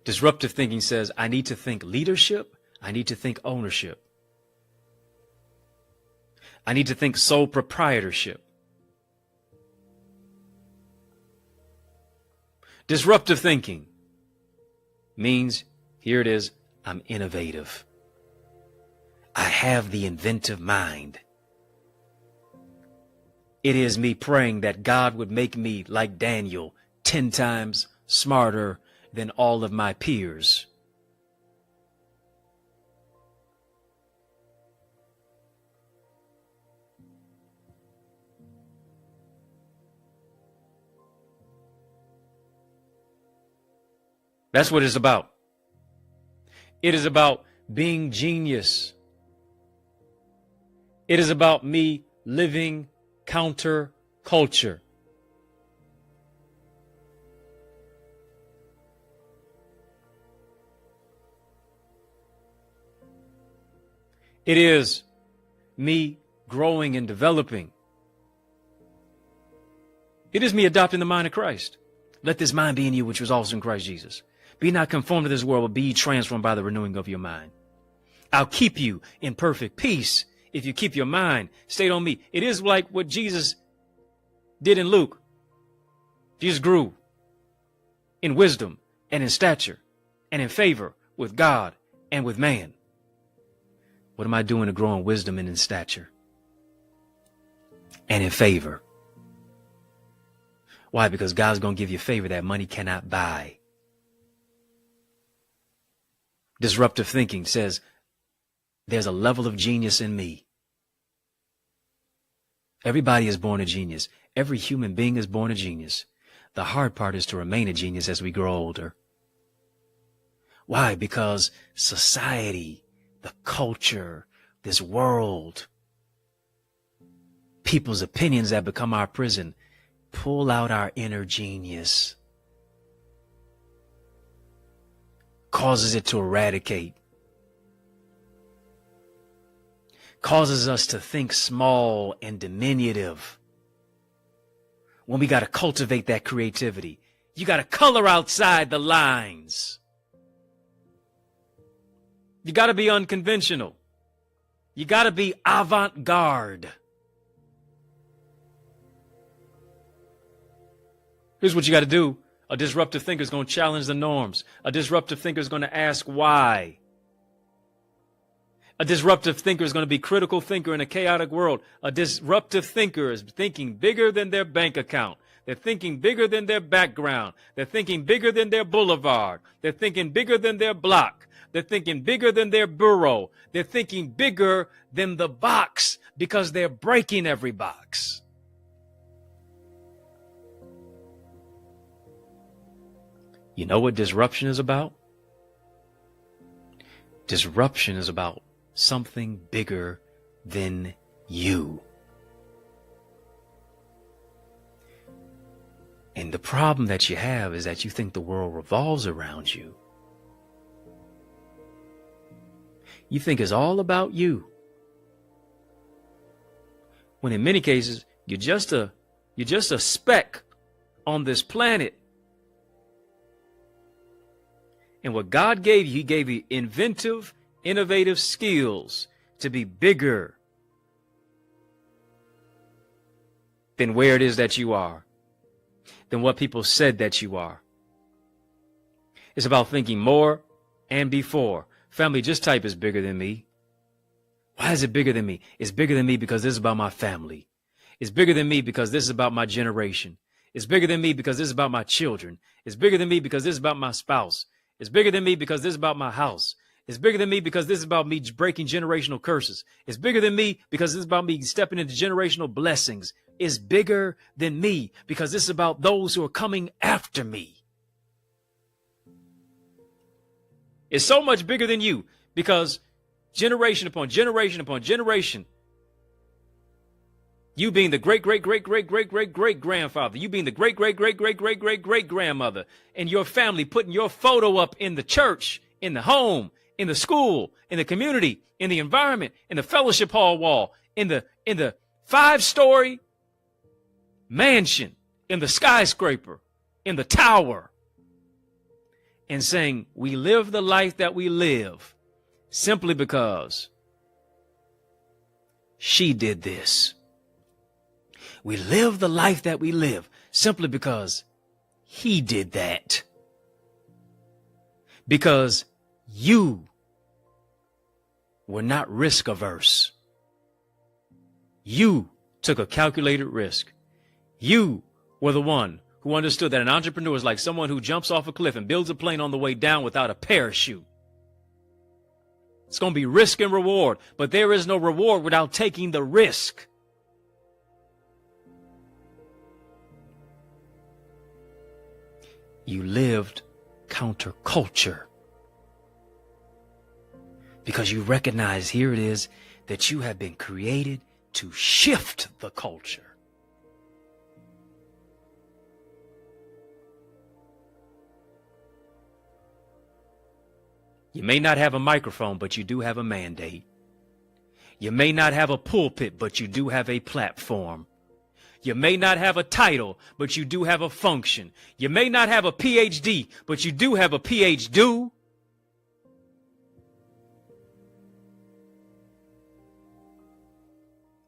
Disruptive thinking says, I need to think leadership. I need to think ownership. I need to think sole proprietorship. Disruptive thinking means, here it is, I'm innovative. I have the inventive mind. It is me praying that God would make me like Daniel, 10 times smarter than all of my peers. That's what it's about. It is about being genius It is about me living counter culture. It is me growing and developing. It is me adopting the mind of Christ. Let this mind be in you, which was also in Christ Jesus. Be not conformed to this world, but be ye transformed by the renewing of your mind. I'll keep you in perfect peace if you keep your mind stayed on me. It is like what Jesus did in Luke. Jesus grew in wisdom and in stature and in favor with God and with man. What am I doing to grow in wisdom and in stature and in favor? Why? Because God's going to give you favor that money cannot buy. Disruptive thinking says there's a level of genius in me. Everybody is born a genius. Every human being is born a genius. The hard part is to remain a genius as we grow older. Why? Because society, the culture, this world, people's opinions that become our prison, pull out our inner genius, causes it to eradicate, causes us to think small and diminutive. When we got to cultivate that creativity, you got to color outside the lines. You got to be unconventional. You got to be avant-garde. Here's what you got to do. A disruptive thinker is going to challenge the norms. A disruptive thinker is going to ask why. A disruptive thinker is going to be a critical thinker in a chaotic world. A disruptive thinker is thinking bigger than their bank account. They're thinking bigger than their background. They're thinking bigger than their boulevard. They're thinking bigger than their block. They're thinking bigger than their borough. They're thinking bigger than the box because they're breaking every box. You know what disruption is about? Disruption is about something bigger than you. And the problem that you have is that you think the world revolves around you. You think it's all about you. When in many cases, you're just a speck on this planet. And what God gave you, He gave you inventive, innovative skills to be bigger than where it is that you are, than what people said that you are. It's about thinking more and before. Family, just type is bigger than me. Why is it bigger than me? It's bigger than me because this is about my family. It's bigger than me because this is about my generation. It's bigger than me because this is about my children. It's bigger than me because this is about my spouse. It's bigger than me because this is about my house. It's bigger than me because this is about me breaking generational curses. It's bigger than me because this is about me stepping into generational blessings. It's bigger than me because this is about those who are coming after me. It's so much bigger than you because generation upon generation upon generation, you being the great, great, great, great, great, great, great grandfather, you being the great, great, great, great, great, great, great grandmother, and your family putting your photo up in the church, in the home, in the school, in the community, in the environment, in the fellowship hall wall, in the 5-story mansion, in the skyscraper, in the tower, and saying we live the life that we live simply because she did this. We live the life that we live simply because he did that. Because you were not risk averse. You took a calculated risk. You were the one who understood that an entrepreneur is like someone who jumps off a cliff and builds a plane on the way down without a parachute. It's going to be risk and reward, but there is no reward without taking the risk. You lived counterculture because you recognize here it is that you have been created to shift the culture. You may not have a microphone, but you do have a mandate. You may not have a pulpit, but you do have a platform. You may not have a title, but you do have a function. You may not have a PhD, but you do have a PhD.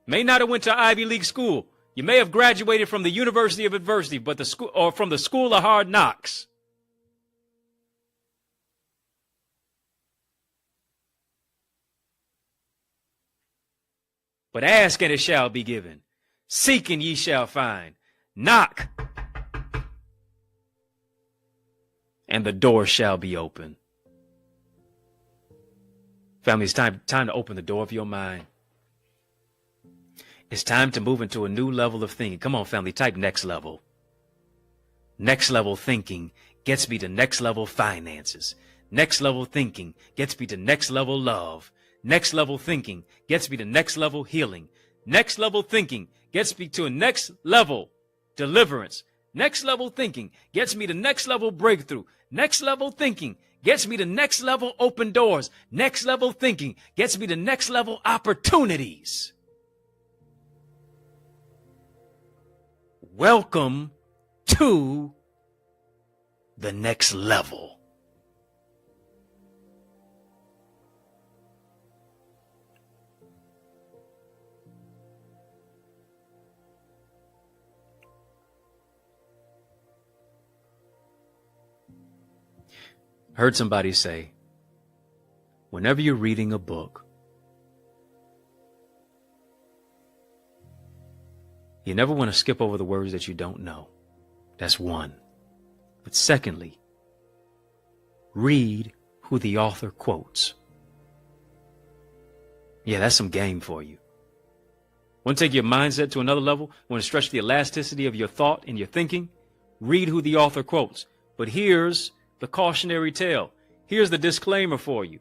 May not have went to Ivy League school. You may have graduated from the University of Adversity, but the school or from the School of Hard Knocks. But ask and it shall be given. Seek and ye shall find. Knock and the door shall be open. Family, it's time to open the door of your mind. It's time to move into a new level of thinking. Come on, family, type next level. Next level thinking gets me to next level finances. Next level thinking gets me to next level love. Next level thinking gets me to next level healing. Next level thinking gets me to a next level deliverance. Next level thinking gets me to next level breakthrough. Next level thinking gets me to next level open doors. Next level thinking gets me to next level opportunities. Welcome to the next level. I heard somebody say, whenever you're reading a book, you never want to skip over the words that you don't know. That's one. But secondly, read who the author quotes. Yeah, that's some game for you. Want to take your mindset to another level? Want to stretch the elasticity of your thought and your thinking? Read who the author quotes. But here's the cautionary tale. Here's the disclaimer for you.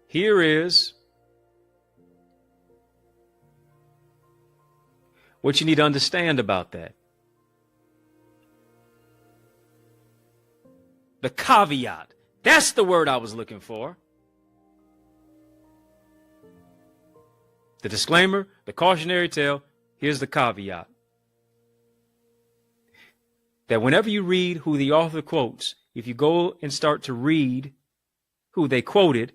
Here is what you need to understand about that. The caveat. That's the word I was looking for. The disclaimer, the cautionary tale, here's the caveat. That whenever you read who the author quotes, if you go and start to read who they quoted,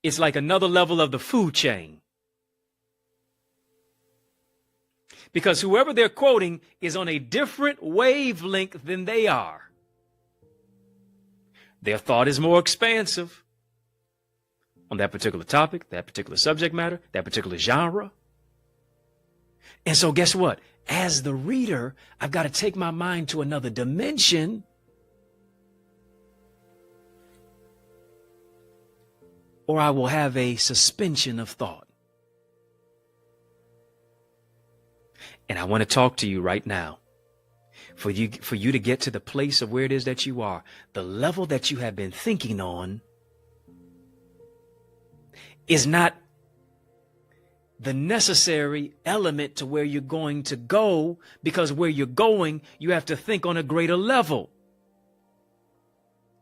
it's like another level of the food chain. Because whoever they're quoting is on a different wavelength than they are. Their thought is more expansive on that particular topic, that particular subject matter, that particular genre. And so guess what? As the reader, I've got to take my mind to another dimension or I will have a suspension of thought. And I want to talk to you right now. For you to get to the place of where it is that you are, the level that you have been thinking on is not the necessary element to where you're going to go, because where you're going, you have to think on a greater level.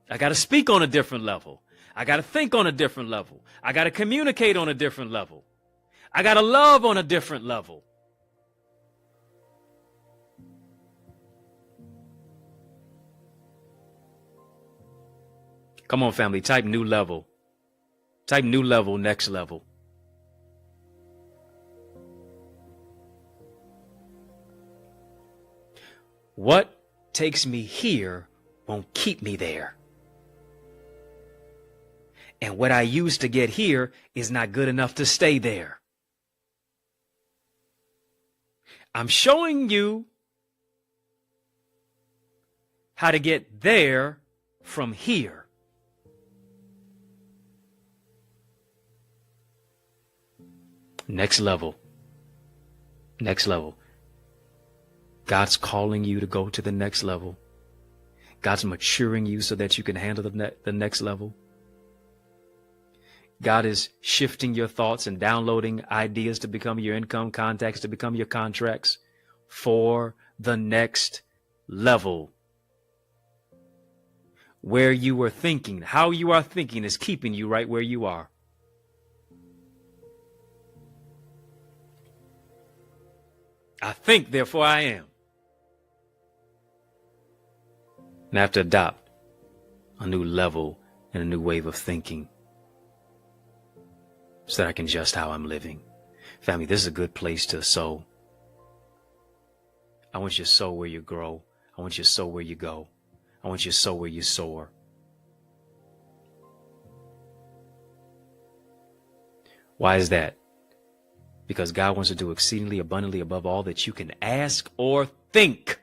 I got to speak on a different level. I got to think on a different level. I got to communicate on a different level. I got to love on a different level. Come on, family, type new level. Type new level, next level. What takes me here won't keep me there. And what I use to get here is not good enough to stay there. I'm showing you how to get there from here. Next level. Next level. God's calling you to go to the next level. God's maturing you so that you can handle the next level. God is shifting your thoughts and downloading ideas to become your income, contacts to become your contracts for the next level. Where you were thinking, how you are thinking is keeping you right where you are. I think, therefore I am. And I have to adopt a new level and a new wave of thinking so that I can adjust how I'm living. Family, this is a good place to sow. I want you to sow where you grow. I want you to sow where you go. I want you to sow where you soar. Why is that? Because God wants to do exceedingly abundantly above all that you can ask or think.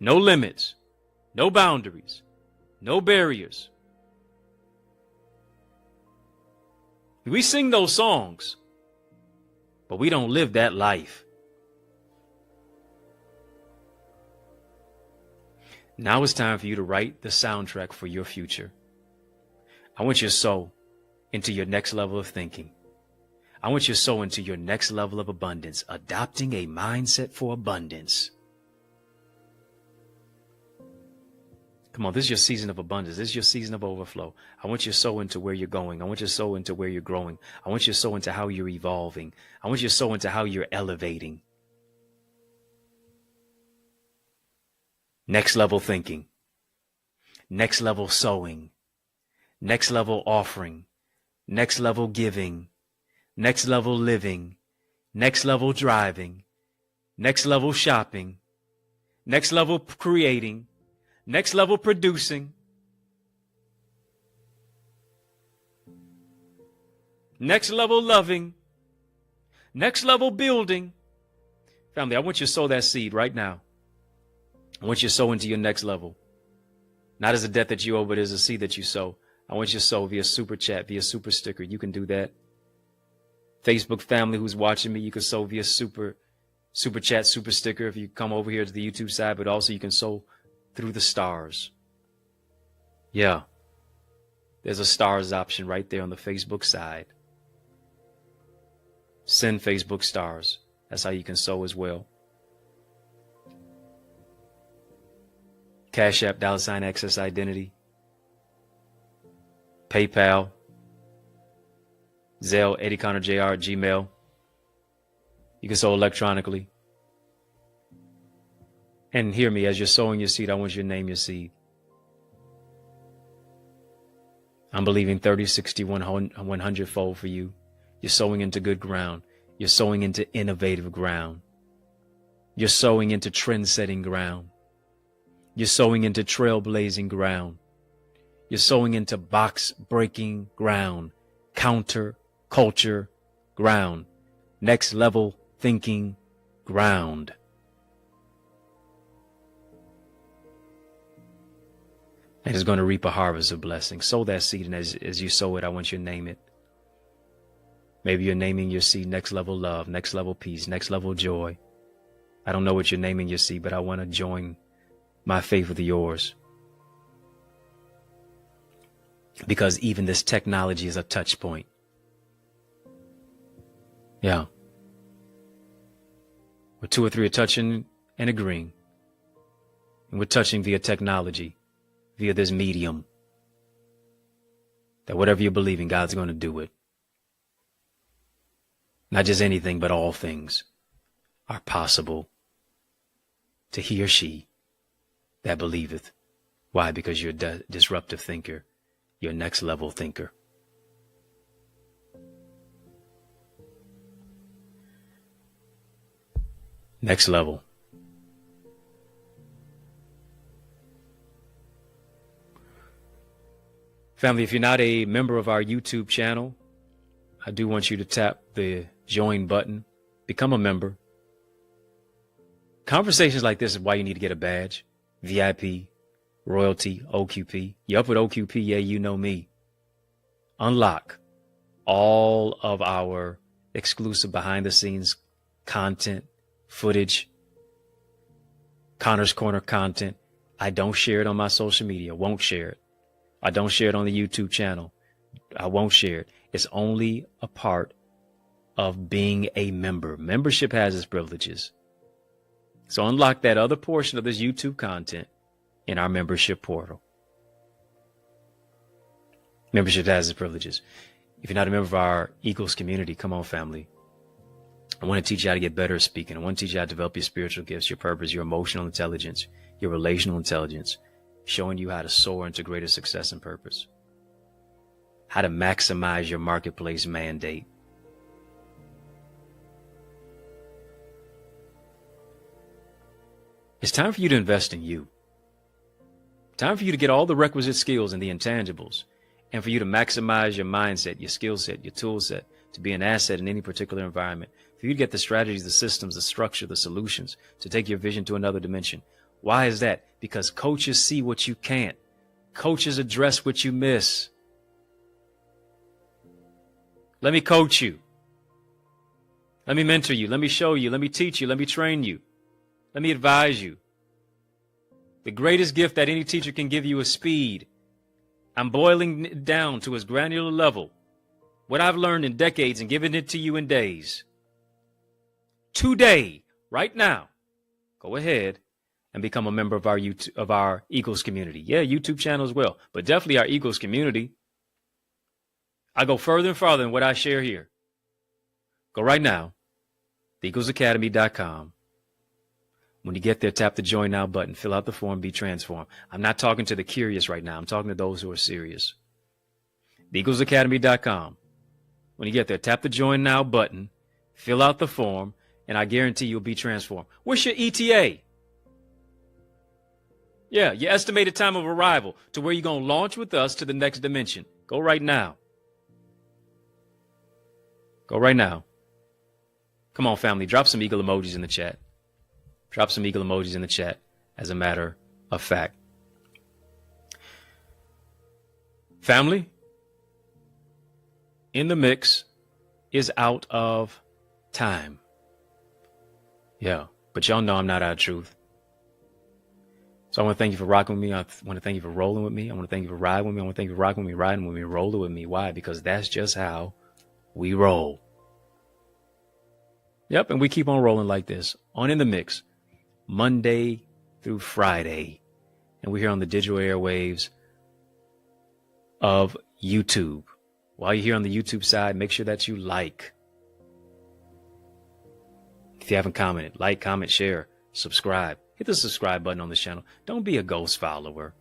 No limits, no boundaries, no barriers. We sing those songs, but we don't live that life. Now it's time for you to write the soundtrack for your future. I want you to sow into your next level of thinking. I want you to sow into your next level of abundance, adopting a mindset for abundance. Come on, this is your season of abundance. This is your season of overflow. I want you to sow into where you're going. I want you to sow into where you're growing. I want you to sow into how you're evolving. I want you to sow into how you're elevating. Next level thinking. Next level sowing. Next level offering. Next level giving. Next level living. Next level driving. Next level shopping. Next level creating. Next level producing. Next level loving. Next level building. Family, I want you to sow that seed right now. I want you to sow into your next level. Not as a debt that you owe, but as a seed that you sow. I want you to sow via super chat, via super sticker. You can do that. Facebook family who's watching me, you can sow via super chat, super sticker if you come over here to the YouTube side, but also you can sow through the stars. Yeah. There's a stars option right there on the Facebook side. Send Facebook stars. That's how you can sow as well. Cash App, $Access Identity. PayPal. Zelle, EddieConnorJr at Gmail. You can sow electronically. And hear me, as you're sowing your seed, I want you to name your seed. I'm believing 30, 60, 100 fold for you. You're sowing into good ground. You're sowing into innovative ground. You're sowing into trend-setting ground. You're sowing into trailblazing ground. You're sowing into box-breaking ground. Counter-culture ground. Next-level thinking ground. And it's going to reap a harvest of blessings. Sow that seed, and as you sow it, I want you to name it. Maybe you're naming your seed next level love, next level peace, next level joy. I don't know what you're naming your seed, but I want to join my faith with yours. Because even this technology is a touch point. Yeah. Where two or three are touching and agreeing. And we're touching via technology. Via this medium, that whatever you believe in, God's going to do it. Not just anything, but all things are possible to he or she that believeth. Why? Because you're a disruptive thinker. You're a next level thinker. Next level. Family, if you're not a member of our YouTube channel, I do want you to tap the join button, become a member. Conversations like this is why you need to get a badge, VIP, Royalty, OQP. You up with OQP? Yeah, you know me. Unlock all of our exclusive behind the scenes content, footage, Connor's Corner content. I don't share it on my social media. Won't share it. I don't share it on the YouTube channel. I won't share it. It's only a part of being a member. Membership has its privileges. So unlock that other portion of this YouTube content in our membership portal. Membership has its privileges. If you're not a member of our Eagles community, come on, family. I want to teach you how to get better at speaking. I want to teach you how to develop your spiritual gifts, your purpose, your emotional intelligence, your relational intelligence, showing you how to soar into greater success and purpose, how to maximize your marketplace mandate. It's time for you to invest in you. Time for you to get all the requisite skills and the intangibles, and for you to maximize your mindset, your skill set, your tool set, to be an asset in any particular environment, for you to get the strategies, the systems, the structure, the solutions, to take your vision to another dimension. Why is that? Because coaches see what you can't. Coaches address what you miss. Let me coach you. Let me mentor you. Let me show you. Let me teach you. Let me train you. Let me advise you. The greatest gift that any teacher can give you is speed. I'm boiling it down to its granular level, what I've learned in decades, and giving it to you in days. Today, right now, go ahead and become a member of our Eagles community. Yeah, YouTube channel as well, but definitely our Eagles community. I go further and farther than what I share here. Go right now, theeaglesacademy.com. When you get there, tap the Join Now button, fill out the form, be transformed. I'm not talking to the curious right now. I'm talking to those who are serious. theeaglesacademy.com. When you get there, tap the Join Now button, fill out the form, and I guarantee you'll be transformed. What's your ETA? Yeah, your estimated time of arrival to where you're going to launch with us to the next dimension. Go right now. Go right now. Come on, family. Drop some eagle emojis in the chat. Drop some eagle emojis in the chat, as a matter of fact. Family, in the mix is out of time. Yeah, but y'all know I'm not out of truth. So I want to thank you for rocking with me. I want to thank you for rolling with me. I want to thank you for riding with me. I want to thank you for rocking with me, riding with me, rolling with me. Why? Because that's just how we roll. Yep, and we keep on rolling like this. On In the Mix, Monday through Friday. And we're here on the digital airwaves of YouTube. While you're here on the YouTube side, make sure that you like. If you haven't commented, like, comment, share, subscribe. Hit the subscribe button on this channel. Don't be a ghost follower.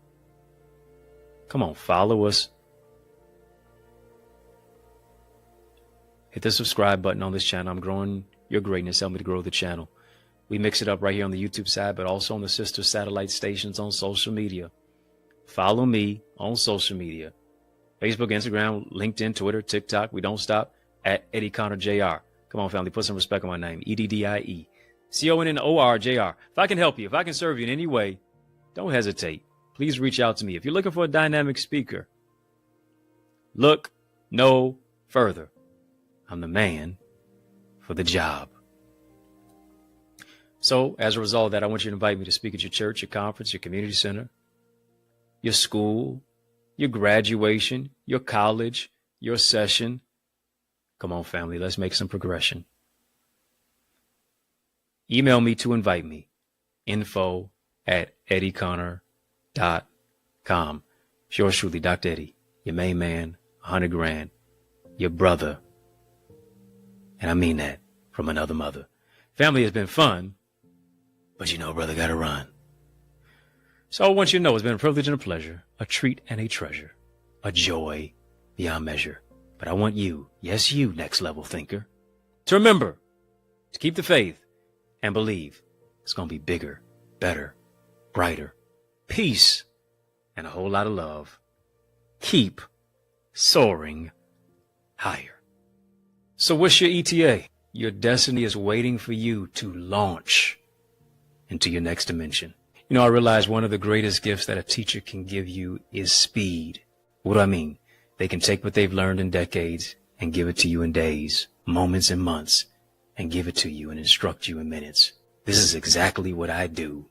Come on, follow us. Hit the subscribe button on this channel. I'm growing your greatness. Help me to grow the channel. We mix it up right here on the YouTube side, but also on the sister satellite stations on social media. Follow me on social media. Facebook, Instagram, LinkedIn, Twitter, TikTok. We don't stop at EddieConnorJr. Come on, family. Put some respect on my name. EddieConnorJr. If I can help you, if I can serve you in any way, don't hesitate. Please reach out to me. If you're looking for a dynamic speaker, look no further. I'm the man for the job. So as a result of that, I want you to invite me to speak at your church, your conference, your community center, your school, your graduation, your college, your session. Come on, family, let's make some progression. Email me to invite me. info@EddieConnor.com. Yours truly, Dr. Eddie, your main man, 100 grand, your brother. And I mean that from another mother. Family, has been fun, but you know, brother gotta run. So I want you to know it's been a privilege and a pleasure, a treat and a treasure, a joy beyond measure. But I want you, yes you, next level thinker, to remember to keep the faith and believe it's going to be bigger, better, brighter, peace, and a whole lot of love. Keep soaring higher. So what's your ETA? Your destiny is waiting for you to launch into your next dimension. You know, I realize one of the greatest gifts that a teacher can give you is speed. What do I mean? They can take what they've learned in decades and give it to you in days, moments, and months, and give it to you and instruct you in minutes. This is exactly what I do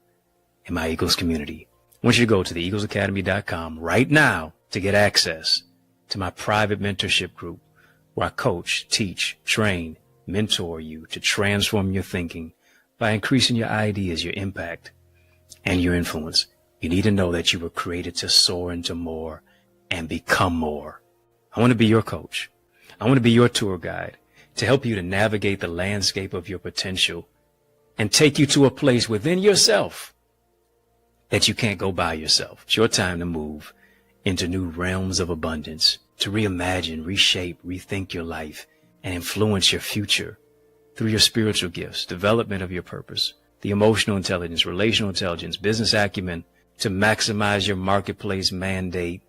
in my Eagles community. I want you to go to theeaglesacademy.com right now to get access to my private mentorship group where I coach, teach, train, mentor you to transform your thinking by increasing your ideas, your impact, and your influence. You need to know that you were created to soar into more and become more. I want to be your coach. I want to be your tour guide to help you to navigate the landscape of your potential and take you to a place within yourself that you can't go by yourself. It's your time to move into new realms of abundance, to reimagine, reshape, rethink your life, and influence your future through your spiritual gifts, development of your purpose, the emotional intelligence, relational intelligence, business acumen, to maximize your marketplace mandate,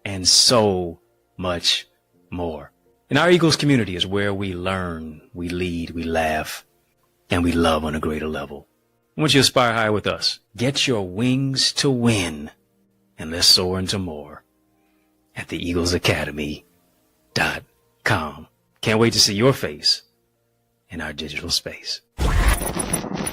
and so much more. And our Eagles community is where we learn, we lead, we laugh, and we love on a greater level. I want you to aspire higher with us. Get your wings to win, and let's soar into more at theeaglesacademy.com. Can't wait to see your face in our digital space.